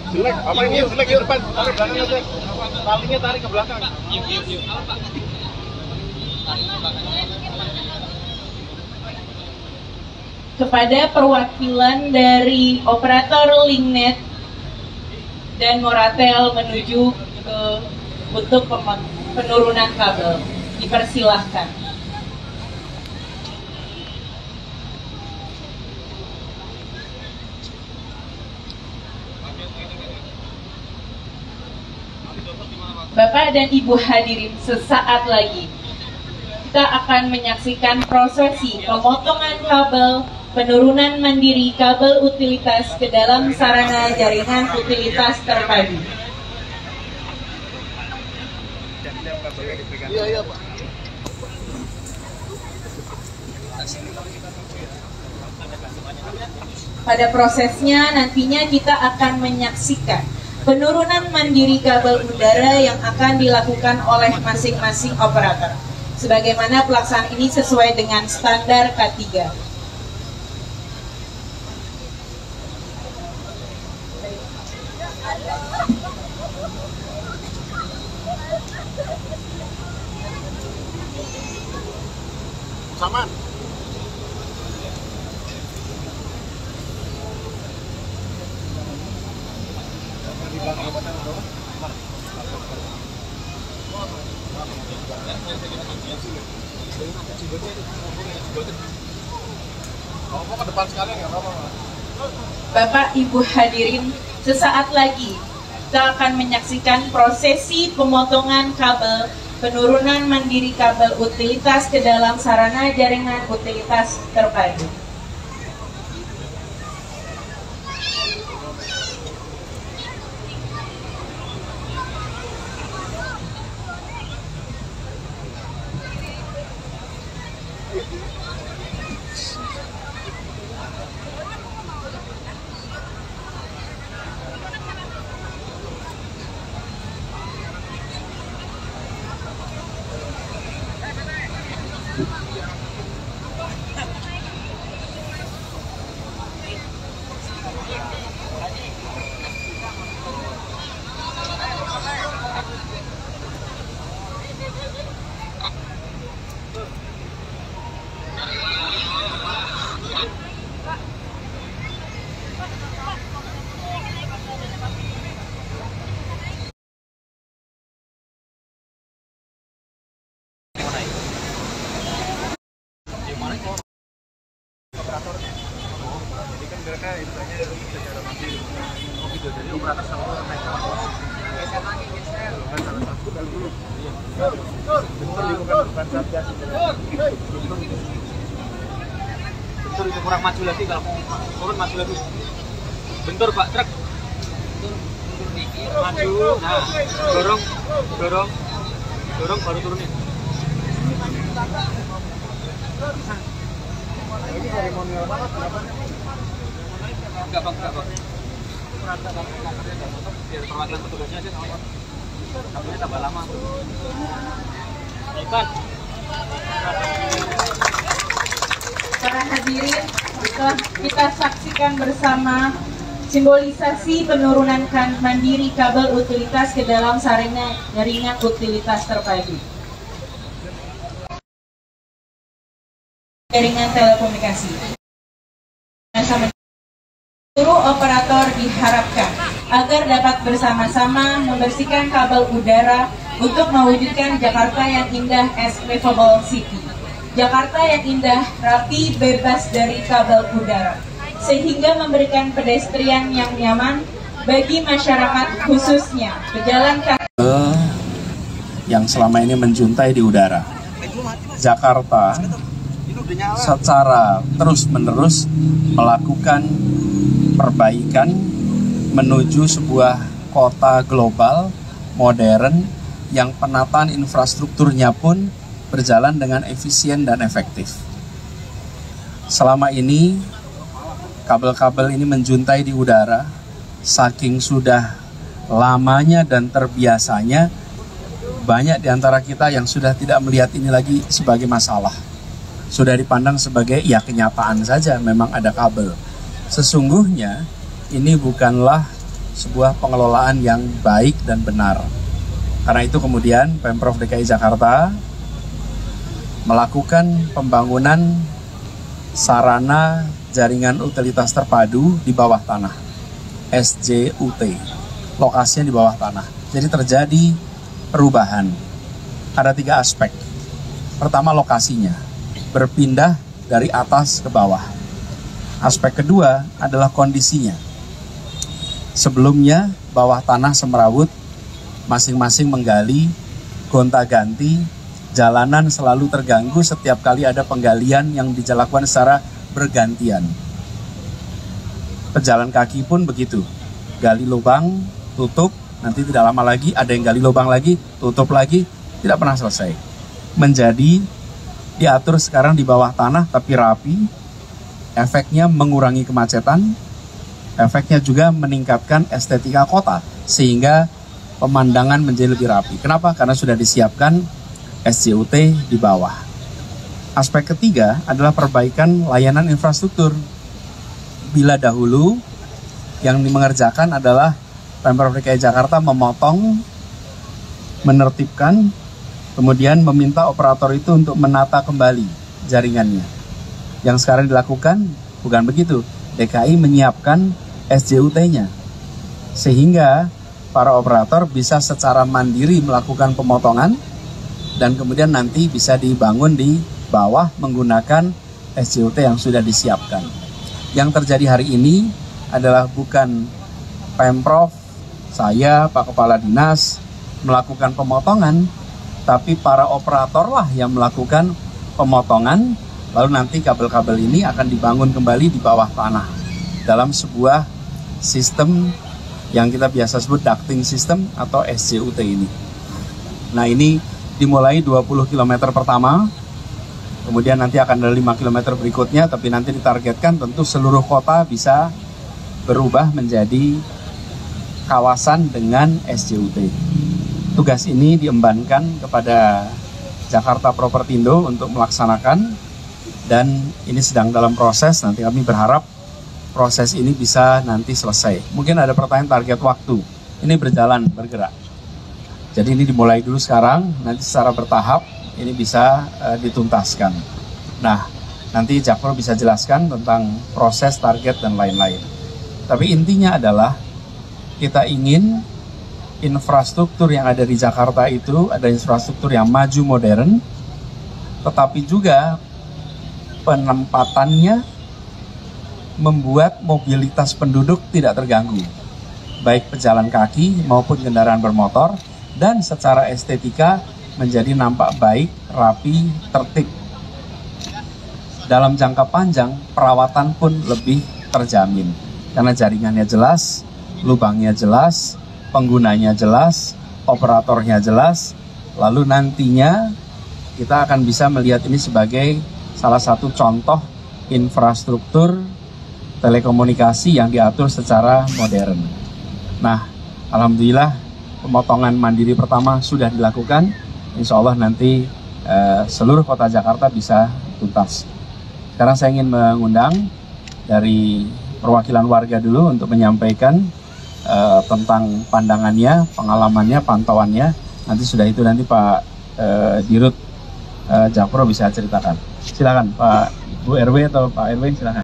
Jelek, apa ini jelek yuk depan, tarik belakang aja. Talinya tarik ke belakang. Yuk. Kepada perwakilan dari operator Linknet dan Moratel menuju ke untuk penurunan kabel, dipersilahkan. Bapak dan Ibu hadirin, sesaat lagi kita akan menyaksikan prosesi pemotongan kabel penurunan mandiri kabel utilitas ke dalam sarana jaringan utilitas terpadu. Iya, Pak. Pada prosesnya nantinya kita akan menyaksikan penurunan mandiri kabel udara yang akan dilakukan oleh masing-masing operator. Sebagaimana pelaksanaan ini sesuai dengan standar K3. Saman. Ke depan sekalian nggak apa-apa. Bapak Ibu hadirin, sesaat lagi kita akan menyaksikan prosesi pemotongan kabel penurunan mandiri kabel utilitas ke dalam sarana jaringan utilitas terpadu. Jadi kan mereka istilahnya secara mandiri. Oh gitu, jadi operator sama mereka. Geser lagi, geser. Kan salah satu dulu. Bentar bukan satgas. Bentar itu kurang maju lagi, kalau mau turun maju lagi. Bentar Pak, truk. Maju, nah dorong baru turunin. Ini seremonial banget, kenapa? Enggak bang. Biar perwakilan petugasnya aja sama bang. Kabelnya tambah lama. Ivan. Para hadirin, telah kita saksikan bersama simbolisasi penurunan mandiri kabel utilitas ke dalam sarana jaringan utilitas terpadu. Jaringan telekomunikasi. Seluruh operator diharapkan agar dapat bersama-sama membersihkan kabel udara untuk mewujudkan Jakarta yang indah as livable city. Jakarta yang indah, rapi, bebas dari kabel udara, sehingga memberikan pedestrian yang nyaman bagi masyarakat, khususnya pejalan kaki yang selama ini menjuntai di udara. Jakarta secara terus-menerus melakukan perbaikan menuju sebuah kota global, modern, yang penataan infrastrukturnya pun berjalan dengan efisien dan efektif. Selama ini, kabel-kabel ini menjuntai di udara, saking sudah lamanya dan terbiasanya, banyak di antara kita yang sudah tidak melihat ini lagi sebagai masalah. Sudah dipandang sebagai ya kenyataan saja memang ada kabel. Sesungguhnya ini bukanlah sebuah pengelolaan yang baik dan benar. Karena itu kemudian Pemprov DKI Jakarta melakukan pembangunan sarana jaringan utilitas terpadu di bawah tanah, SJUT, lokasinya di bawah tanah. Jadi terjadi perubahan. Ada 3 aspek. Pertama, lokasinya berpindah dari atas ke bawah. Aspek kedua adalah kondisinya. Sebelumnya bawah tanah semrawut, masing-masing menggali, gonta-ganti, jalanan selalu terganggu setiap kali ada penggalian yang dilakukan secara bergantian. Pejalan kaki pun begitu, gali lubang, tutup, nanti tidak lama lagi ada yang gali lubang lagi, tutup lagi, tidak pernah selesai. Menjadi diatur sekarang di bawah tanah tapi rapi, efeknya mengurangi kemacetan, efeknya juga meningkatkan estetika kota, sehingga pemandangan menjadi lebih rapi. Kenapa? Karena sudah disiapkan SJUT di bawah. Aspek ketiga adalah perbaikan layanan infrastruktur. Bila dahulu yang mengerjakan adalah Pemprov DKI Jakarta memotong, menertibkan, kemudian meminta operator itu untuk menata kembali jaringannya. Yang sekarang dilakukan bukan begitu. DKI menyiapkan SJUT-nya, sehingga para operator bisa secara mandiri melakukan pemotongan dan kemudian nanti bisa dibangun di bawah menggunakan SJUT yang sudah disiapkan. Yang terjadi hari ini adalah bukan Pemprov, saya, Pak Kepala Dinas melakukan pemotongan, tapi para operator lah yang melakukan pemotongan, lalu nanti kabel-kabel ini akan dibangun kembali di bawah tanah dalam sebuah sistem yang kita biasa sebut ducting system atau SJUT ini. Nah, ini dimulai 20 km pertama, kemudian nanti akan ada 5 km berikutnya, tapi nanti ditargetkan tentu seluruh kota bisa berubah menjadi kawasan dengan SJUT. Tugas ini diembankan kepada Jakarta Propertindo untuk melaksanakan, dan ini sedang dalam proses. Nanti kami berharap proses ini bisa nanti selesai. Mungkin ada pertanyaan target waktu. Ini berjalan, bergerak. Jadi ini dimulai dulu sekarang, nanti secara bertahap ini bisa dituntaskan. Nah, nanti Jakpro bisa jelaskan tentang proses, target, dan lain-lain. Tapi intinya adalah kita ingin infrastruktur yang ada di Jakarta itu ada infrastruktur yang maju modern, tetapi juga penempatannya membuat mobilitas penduduk tidak terganggu, baik pejalan kaki maupun kendaraan bermotor, dan secara estetika menjadi nampak baik, rapi, tertib. Dalam jangka panjang, perawatan pun lebih terjamin, karena jaringannya jelas, lubangnya jelas, penggunanya jelas, operatornya jelas, lalu nantinya kita akan bisa melihat ini sebagai salah satu contoh infrastruktur telekomunikasi yang diatur secara modern. Nah, alhamdulillah pemotongan mandiri pertama sudah dilakukan. Insya Allah nanti seluruh kota Jakarta bisa tuntas. Sekarang saya ingin mengundang dari perwakilan warga dulu untuk menyampaikan tentang pandangannya, pengalamannya, pantauannya. Nanti sudah itu nanti Pak Dirut Jakpro bisa ceritakan. Silakan Pak Bu RW atau Pak RW, silakan.